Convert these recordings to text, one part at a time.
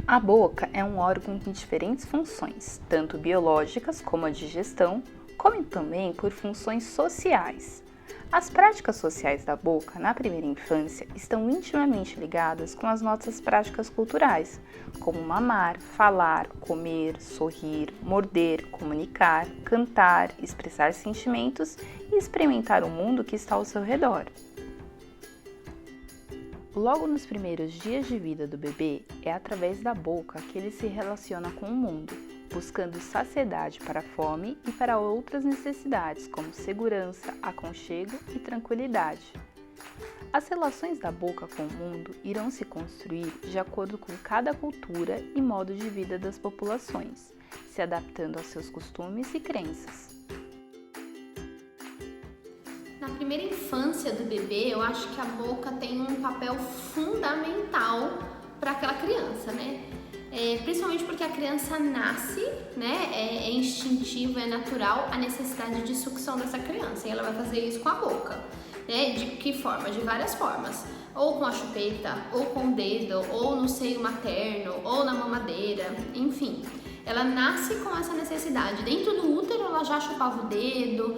A boca é um órgão com diferentes funções, tanto biológicas como a digestão, como também por funções sociais. As práticas sociais da boca na primeira infância estão intimamente ligadas com as nossas práticas culturais, como mamar, falar, comer, sorrir, morder, comunicar, cantar, expressar sentimentos e experimentar o mundo que está ao seu redor. Logo nos primeiros dias de vida do bebê, é através da boca que ele se relaciona com o mundo, buscando saciedade para a fome e para outras necessidades, como segurança, aconchego e tranquilidade. As relações da boca com o mundo irão se construir de acordo com cada cultura e modo de vida das populações, se adaptando aos seus costumes e crenças. Na primeira infância do bebê, eu acho que a boca tem um papel fundamental para aquela criança, né? Principalmente porque a criança nasce, né? É instintivo, é natural a necessidade de sucção dessa criança e ela vai fazer isso com a boca, né? De que forma? De várias formas. Ou com a chupeta, ou com o dedo, ou no seio materno, ou na mamadeira, enfim. Ela nasce com essa necessidade. Dentro do útero ela já chupava o dedo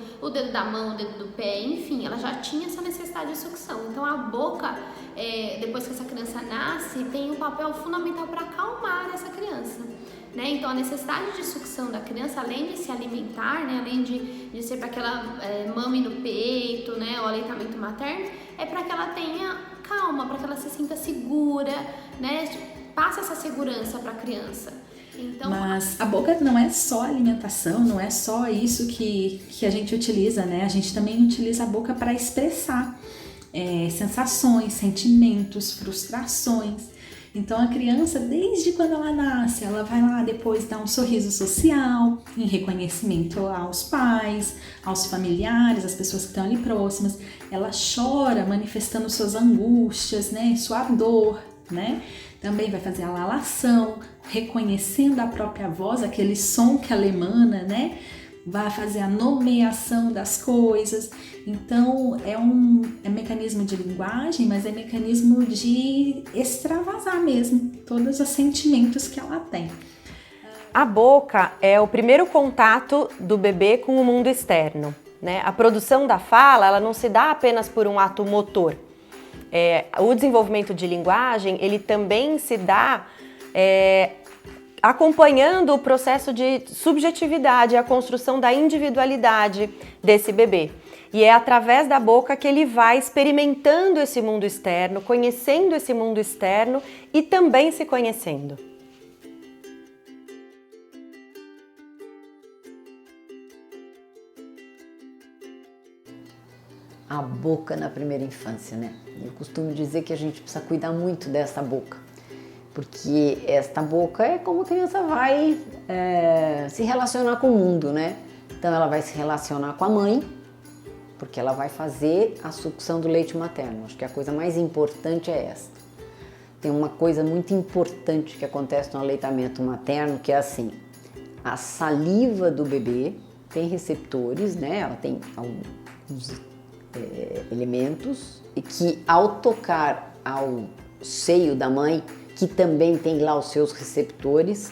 da mão, o dedo do pé, enfim, ela já tinha essa necessidade de sucção. Então a boca, depois que essa criança nasce, tem um papel fundamental para acalmar essa criança. Né? Então a necessidade de sucção da criança, além de se alimentar, né? Além de ser para que ela mame no peito, né? O aleitamento materno, é para que ela tenha calma, para que ela se sinta segura, né? Passa essa segurança para a criança. Então, mas a boca não é só alimentação, não é só isso que a gente utiliza, né? A gente também utiliza a boca para expressar sensações, sentimentos, frustrações. Então a criança, desde quando ela nasce, ela vai lá depois dar um sorriso social, em reconhecimento aos pais, aos familiares, às pessoas que estão ali próximas. Ela chora manifestando suas angústias, né? Sua dor, né? Também vai fazer a lalação, reconhecendo a própria voz, aquele som que ela emana, né? Vai fazer a nomeação das coisas. Então, é mecanismo de linguagem, mas é mecanismo de extravasar mesmo todos os sentimentos que ela tem. A boca é o primeiro contato do bebê com o mundo externo, né? A produção da fala, ela não se dá apenas por um ato motor. O desenvolvimento de linguagem, ele também se dá acompanhando o processo de subjetividade, a construção da individualidade desse bebê. E é através da boca que ele vai experimentando esse mundo externo, conhecendo esse mundo externo e também se conhecendo. A boca na primeira infância, né? Eu costumo dizer que a gente precisa cuidar muito dessa boca, porque esta boca é como a criança vai se relacionar com o mundo, né? Então ela vai se relacionar com a mãe, porque ela vai fazer a sucção do leite materno. Acho que a coisa mais importante é esta. Tem uma coisa muito importante que acontece no aleitamento materno, que é assim: a saliva do bebê tem receptores, né? Ela tem alguns elementos e que, ao tocar ao seio da mãe, que também tem lá os seus receptores,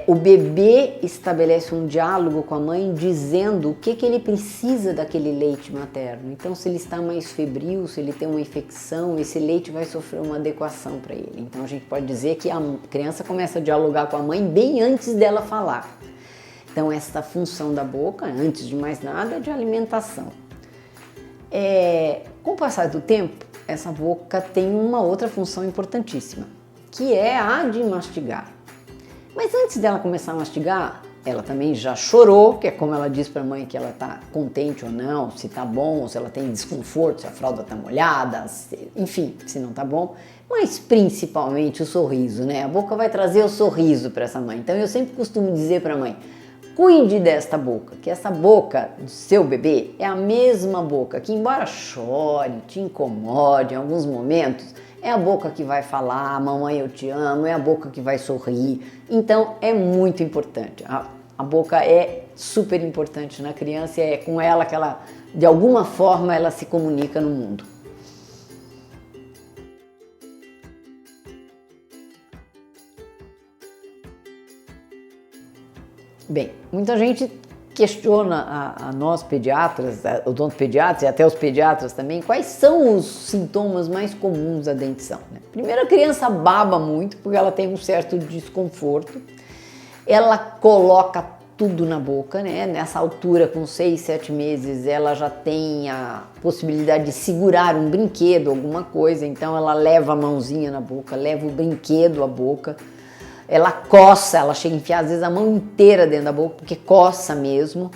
o bebê estabelece um diálogo com a mãe dizendo o que ele precisa daquele leite materno. Então, se ele está mais febril, se ele tem uma infecção, esse leite vai sofrer uma adequação para ele. Então a gente pode dizer que a criança começa a dialogar com a mãe bem antes dela falar. Então essa função da boca, antes de mais nada, é de alimentação. Com o passar do tempo, essa boca tem uma outra função importantíssima, que é a de mastigar. Mas antes dela começar a mastigar, ela também já chorou, que é como ela diz para a mãe que ela está contente ou não, se está bom, se ela tem desconforto, se a fralda está molhada, enfim, se não está bom. Mas principalmente o sorriso, né? A boca vai trazer o sorriso para essa mãe. Então eu sempre costumo dizer para a mãe: cuide desta boca, que essa boca do seu bebê é a mesma boca que, embora chore, te incomode em alguns momentos, é a boca que vai falar, mamãe eu te amo, é a boca que vai sorrir. Então é muito importante. A boca é super importante na criança e é com ela que ela, de alguma forma, ela se comunica no mundo. Bem, muita gente questiona a nós pediatras, odontopediatras e até os pediatras também, quais são os sintomas mais comuns da dentição, né? Primeiro, a criança baba muito porque ela tem um certo desconforto, ela coloca tudo na boca, né? Nessa altura, com 6, 7 meses, ela já tem a possibilidade de segurar um brinquedo, alguma coisa, então ela leva a mãozinha na boca, leva o brinquedo à boca, ela coça, ela chega a enfiar às vezes a mão inteira dentro da boca, porque coça mesmo.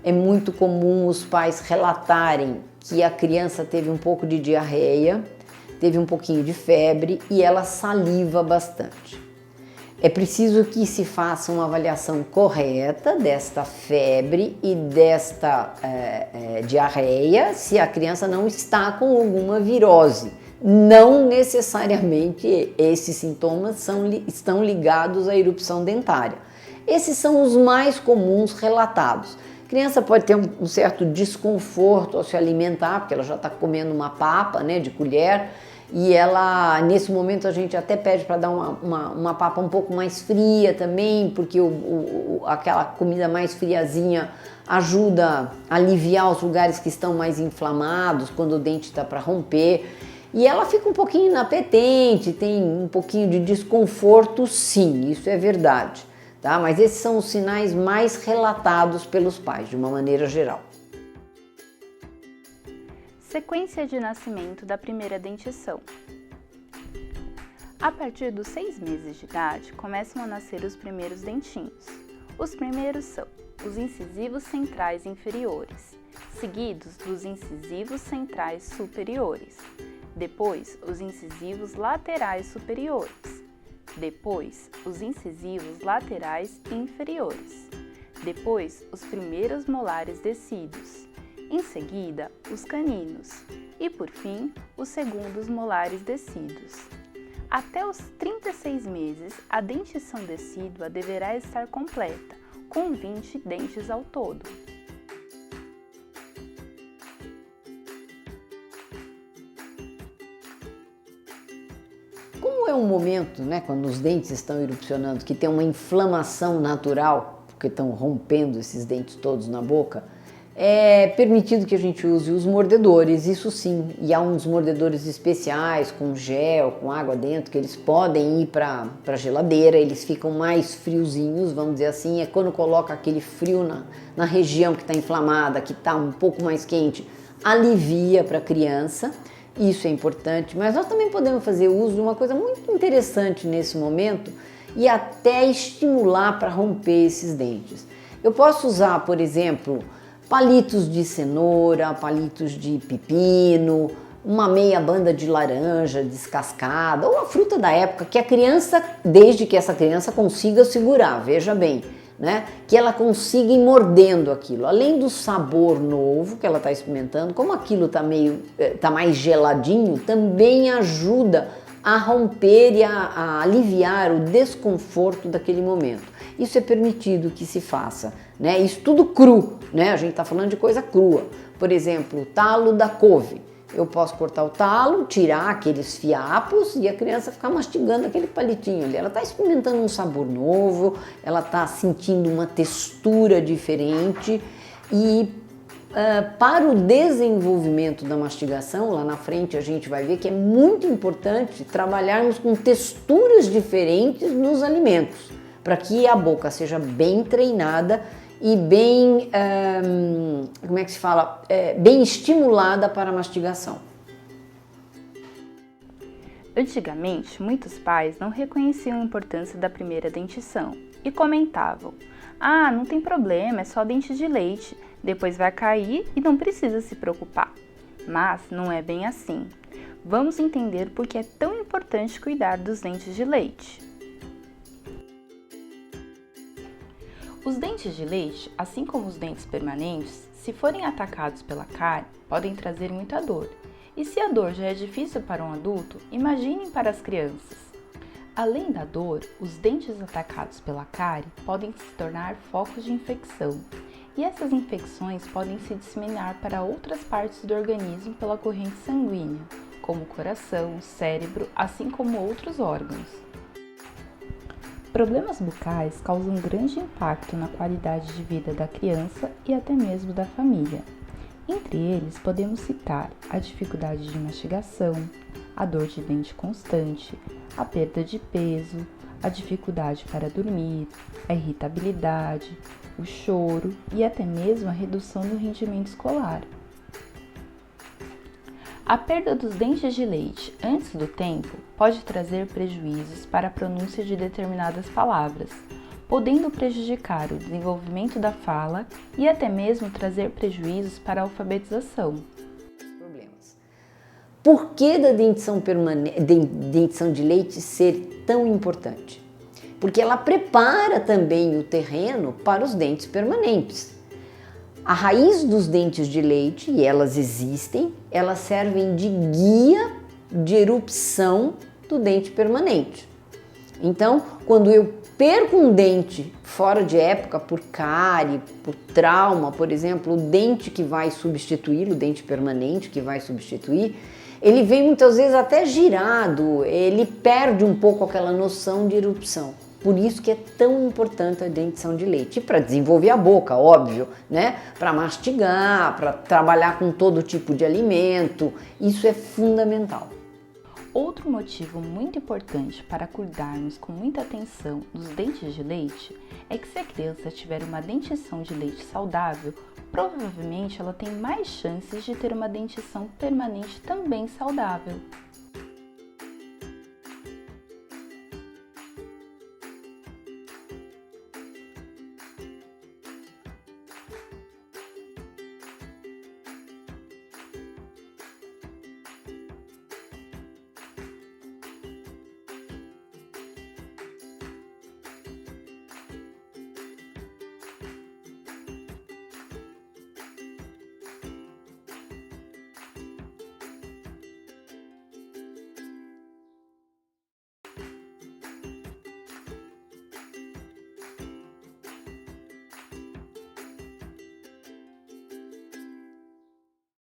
É muito comum os pais relatarem que a criança teve um pouco de diarreia, teve um pouquinho de febre e ela saliva bastante. É preciso que se faça uma avaliação correta desta febre e desta diarreia se a criança não está com alguma virose. Não necessariamente esses sintomas estão ligados à erupção dentária. Esses são os mais comuns relatados. A criança pode ter um certo desconforto ao se alimentar, porque ela já está comendo uma papa, né, de colher, e ela, nesse momento, a gente até pede para dar uma papa um pouco mais fria também, porque aquela comida mais friazinha ajuda a aliviar os lugares que estão mais inflamados, quando o dente está para romper. E ela fica um pouquinho inapetente, tem um pouquinho de desconforto, sim, isso é verdade, tá? Mas esses são os sinais mais relatados pelos pais, de uma maneira geral. Sequência de nascimento da primeira dentição. A partir dos 6 meses de idade, começam a nascer os primeiros dentinhos. Os primeiros são os incisivos centrais inferiores, seguidos dos incisivos centrais superiores. Depois, os incisivos laterais superiores. Depois, os incisivos laterais inferiores. Depois, os primeiros molares descidos. Em seguida, os caninos. E, por fim, os segundos molares descidos. Até os 36 meses, a dentição decídua deverá estar completa, com 20 dentes ao todo. Como é um momento, né, quando os dentes estão erupcionando, que tem uma inflamação natural, porque estão rompendo esses dentes todos na boca, é permitido que a gente use os mordedores, isso sim, e há uns mordedores especiais, com gel, com água dentro, que eles podem ir para a geladeira, eles ficam mais friozinhos, vamos dizer assim, é quando coloca aquele frio na região que está inflamada, que está um pouco mais quente, alivia para a criança. Isso é importante, mas nós também podemos fazer uso de uma coisa muito interessante nesse momento e até estimular para romper esses dentes. Eu posso usar, por exemplo, palitos de cenoura, palitos de pepino, uma meia banda de laranja descascada ou a fruta da época que a criança, desde que essa criança consiga segurar, veja bem, né? Que ela consiga ir mordendo aquilo. Além do sabor novo que ela está experimentando, como aquilo tá mais geladinho, também ajuda a romper e a aliviar o desconforto daquele momento. Isso é permitido que se faça, né? Isso tudo cru, né? A gente está falando de coisa crua. Por exemplo, o talo da couve. Eu posso cortar o talo, tirar aqueles fiapos e a criança ficar mastigando aquele palitinho ali. Ela está experimentando um sabor novo, ela está sentindo uma textura diferente e para o desenvolvimento da mastigação, lá na frente a gente vai ver que é muito importante trabalharmos com texturas diferentes nos alimentos, para que a boca seja bem treinada e bem, bem estimulada para a mastigação. Antigamente, muitos pais não reconheciam a importância da primeira dentição e comentavam: "Ah, não tem problema, é só dente de leite, depois vai cair e não precisa se preocupar." Mas não é bem assim. Vamos entender por que é tão importante cuidar dos dentes de leite. Os dentes de leite, assim como os dentes permanentes, se forem atacados pela cárie, podem trazer muita dor. E se a dor já é difícil para um adulto, imaginem para as crianças. Além da dor, os dentes atacados pela cárie podem se tornar focos de infecção. E essas infecções podem se disseminar para outras partes do organismo pela corrente sanguínea, como o coração, cérebro, assim como outros órgãos. Problemas bucais causam grande impacto na qualidade de vida da criança e até mesmo da família. Entre eles, podemos citar a dificuldade de mastigação, a dor de dente constante, a perda de peso, a dificuldade para dormir, a irritabilidade, o choro e até mesmo a redução do rendimento escolar. A perda dos dentes de leite antes do tempo pode trazer prejuízos para a pronúncia de determinadas palavras, podendo prejudicar o desenvolvimento da fala e até mesmo trazer prejuízos para a alfabetização. Por que da dentição de leite ser tão importante? Porque ela prepara também o terreno para os dentes permanentes. A raiz dos dentes de leite, e elas existem, elas servem de guia de erupção do dente permanente. Então, quando eu perco um dente fora de época por cárie, por trauma, por exemplo, o dente que vai substituir, o dente permanente que vai substituir, ele vem muitas vezes até girado, ele perde um pouco aquela noção de erupção. Por isso que é tão importante a dentição de leite. E para desenvolver a boca, óbvio, né? Para mastigar, para trabalhar com todo tipo de alimento, isso é fundamental. Outro motivo muito importante para cuidarmos com muita atenção dos dentes de leite é que se a criança tiver uma dentição de leite saudável, provavelmente ela tem mais chances de ter uma dentição permanente também saudável.